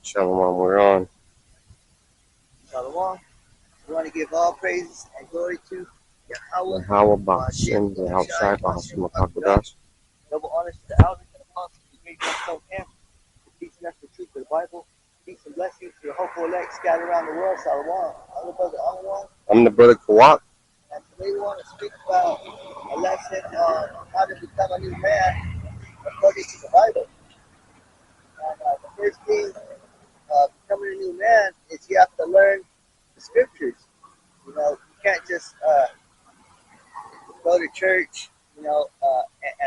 Shalom, we're on. Shalom. We want to give all praises and glory to Yahweh. How about Shem the outside Bahashem Kakudash? Double honors to the elders and apostles who made themselves him for teaching us the truth of the Bible. Peace and blessings to the hopeful elect scattered around the world. Shalom. I'm the brother Anwan. I'm the brother Kawak. And today we want to speak about a lesson on how to become a new man according to the Bible. And the first thing becoming a new man is you have to learn the scriptures. You know, you can't just go to church, and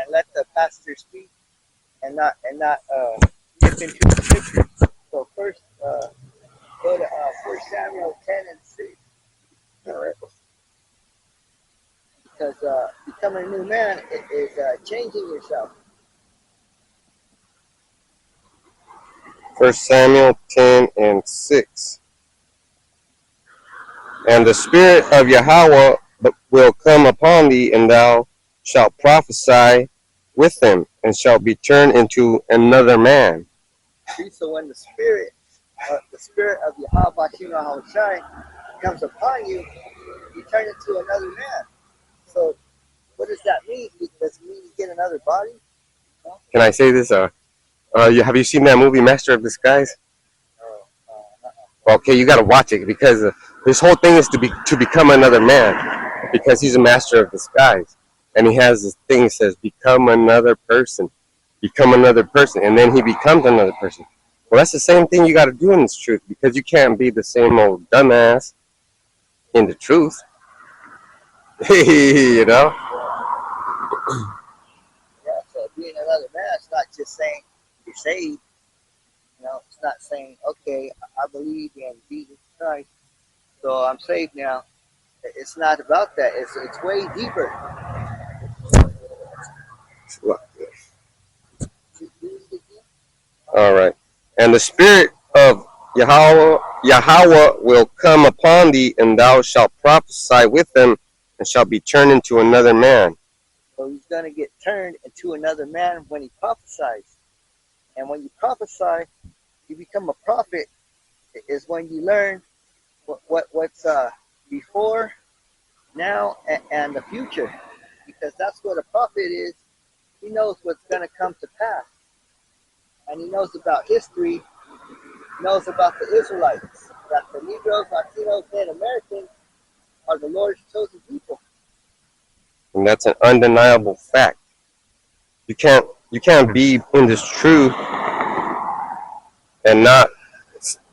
let the pastor speak and not dip into the scriptures. So first, go to 1 Samuel 10 and 6. All right. Because becoming a new man is changing yourself. 1 Samuel 10 and 6. And the Spirit of Yahweh will come upon thee, and thou shalt prophesy with them, and shalt be turned into another man. See, so when the Spirit of Yahweh comes upon you, you turn into another man. So what does that mean? Does it mean you get another body? No? Can I say this? Have you seen that movie, Master of Disguise? Okay, you got to watch it because his whole thing is to become another man, because he's a master of disguise, and he has this thing that says become another person, and then he becomes another person. Well, that's the same thing you got to do in this truth, because you can't be the same old dumbass in the truth. You know? Yeah, so being another man, it's not just saying you're saved. You know, it's not saying, okay, I believe in Jesus Christ, so I'm saved now. It's not about that. It's way deeper. All right. And the Spirit of Yahweh will come upon thee, and thou shalt prophesy with them, and shalt be turned into another man. So he's going to get turned into another man when he prophesies. And when you prophesy, you become a prophet. Is when you learn what's before, now, and the future. Because that's what a prophet is. He knows what's going to come to pass. And he knows about history, knows about the Israelites, that the Negroes, Latinos, and Americans are the Lord's chosen people. And that's an undeniable fact. You can't be in this truth and not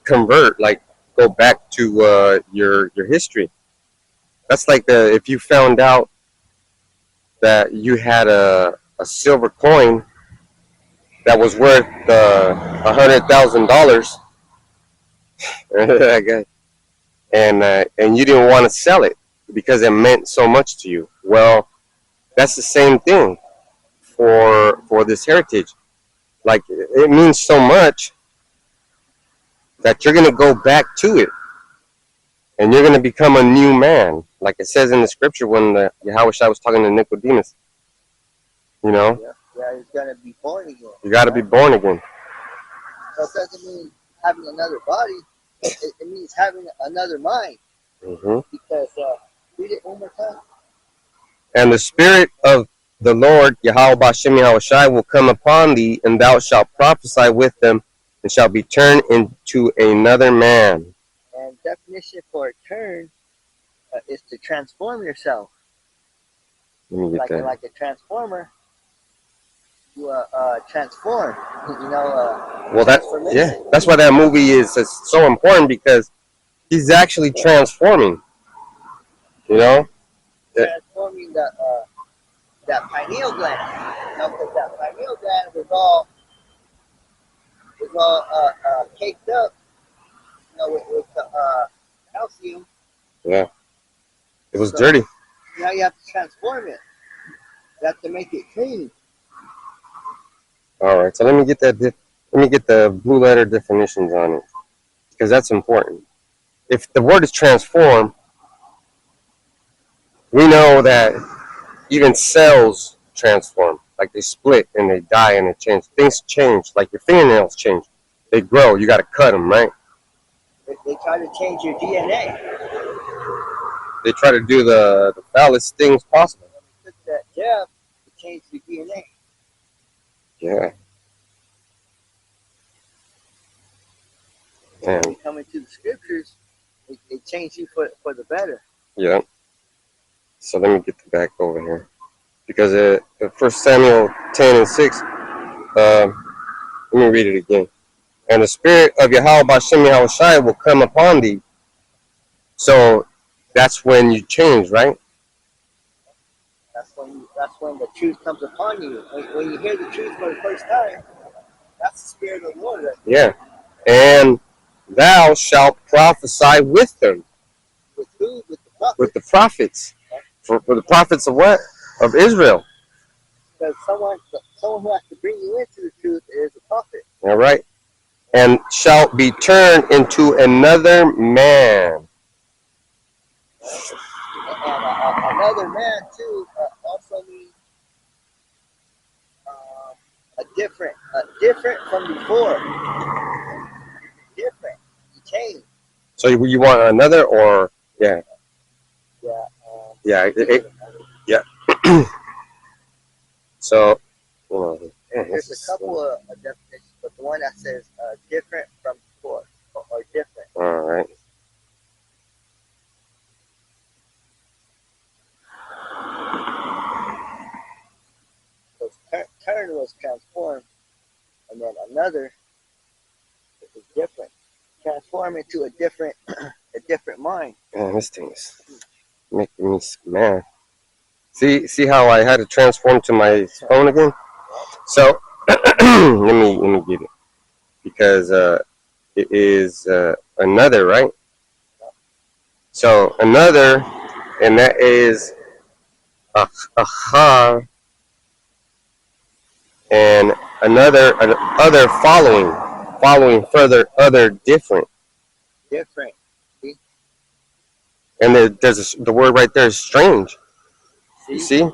convert, like go back to your history. That's like if you found out that you had a silver coin that was worth $100,000, and you didn't want to sell it because it meant so much to you. Well, that's the same thing for this heritage. Like, it means so much that you're going to go back to it, and you're going to become a new man, like it says in the scripture when Yahweh Shai was talking to Nicodemus. You know? Yeah, he's going to be born again. You got to be born again. So it doesn't mean having another body. It means having another mind. Mm-hmm. Because, read it one more time. And the Spirit of the Lord, Yahweh Bashem Yahweh Shai, will come upon thee, and thou shalt prophesy with them, and shalt be turned into another man. And definition for turn is to transform yourself. Let me get that. Like a transformer. You transform, well, that's why that movie is so important, because he's actually transforming, transforming that pineal gland, because that pineal gland was all caked up, with the calcium. Yeah, it was dirty. Now you have to transform it. You have to make it clean. All right, so let me get the blue letter definitions on it, because that's important. If the word is transform, we know that even cells transform, like they split and they die and they change. Things change, like your fingernails change. They grow. You got to cut them, right? They try to change your DNA. They try to do the foulest things possible. They took that jab to change your DNA. Yeah. And when you come into the scriptures, they change you for the better. Yeah. So let me get back over here. Because 1 Samuel 10 and 6, let me read it again. And the spirit of Yahweh Bashem Yahushai will come upon thee. So that's when you change, right? That's when the truth comes upon you. When you hear the truth for the first time, that's the spirit of the Lord. Right? Yeah. And thou shalt prophesy with them. With who? With the prophets. With the prophets. For the prophets of what? Of Israel. Because someone who has to bring you into the truth is a prophet. All right. And shalt be turned into another man. And another man too also means a different from before. Different. You change. So you want another, or yeah? Yeah. Yeah. So, there's a couple of definitions, but the one that says different from before or different. All right. So turn was transformed, and then another is different. Transform into a different mind. Man, this thing is making me mad. See how I had to transform to my phone again? So let me get it, because it is another, right? So another, and that is aha, and another, other, following further, other, different. Different. See? And there's the word right there is strange. See? You see?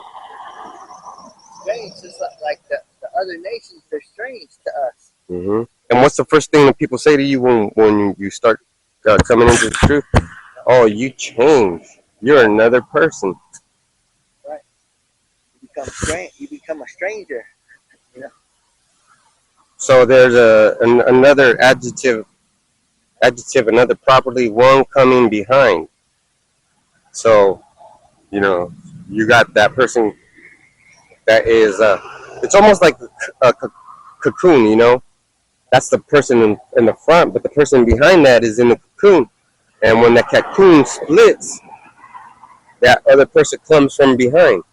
Strange, just like the other nations, they're strange to us. Mm-hmm. And what's the first thing that people say to you when you start coming into the truth? Oh, you changed. You're another person. Right. You become strange. You become a stranger. You know. So there's another adjective, another property, one coming behind. So, you got that person that is, it's almost like a cocoon, That's the person in the front, but the person behind that is in the cocoon. And when that cocoon splits, that other person comes from behind.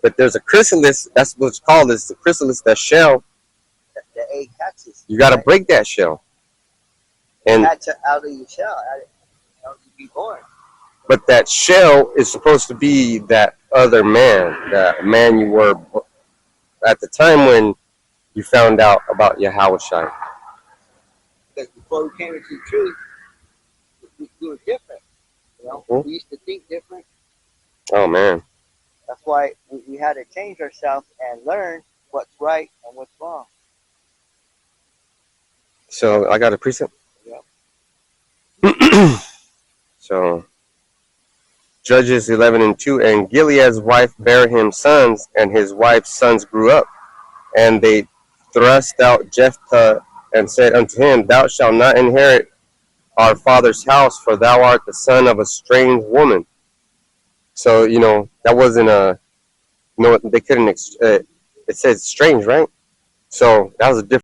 But there's a chrysalis, that's what's called, is the chrysalis, that shell. The egg hatches. You got to break that shell. And hatch out of your shell. Out to be born. But that shell is supposed to be that other man, that man you were at the time when you found out about Yahushua. Because before we came into the truth, we were different. Mm-hmm. We used to think different. Oh, man. That's why we had to change ourselves and learn what's right and what's wrong. So I got a precept? Yeah. So, Judges 11 and 2, and Gilead's wife bare him sons, and his wife's sons grew up. And they thrust out Jephthah and said unto him, Thou shalt not inherit our father's house, for thou art the son of a strange woman. So, that wasn't they couldn't, it said strange, right? So that was a different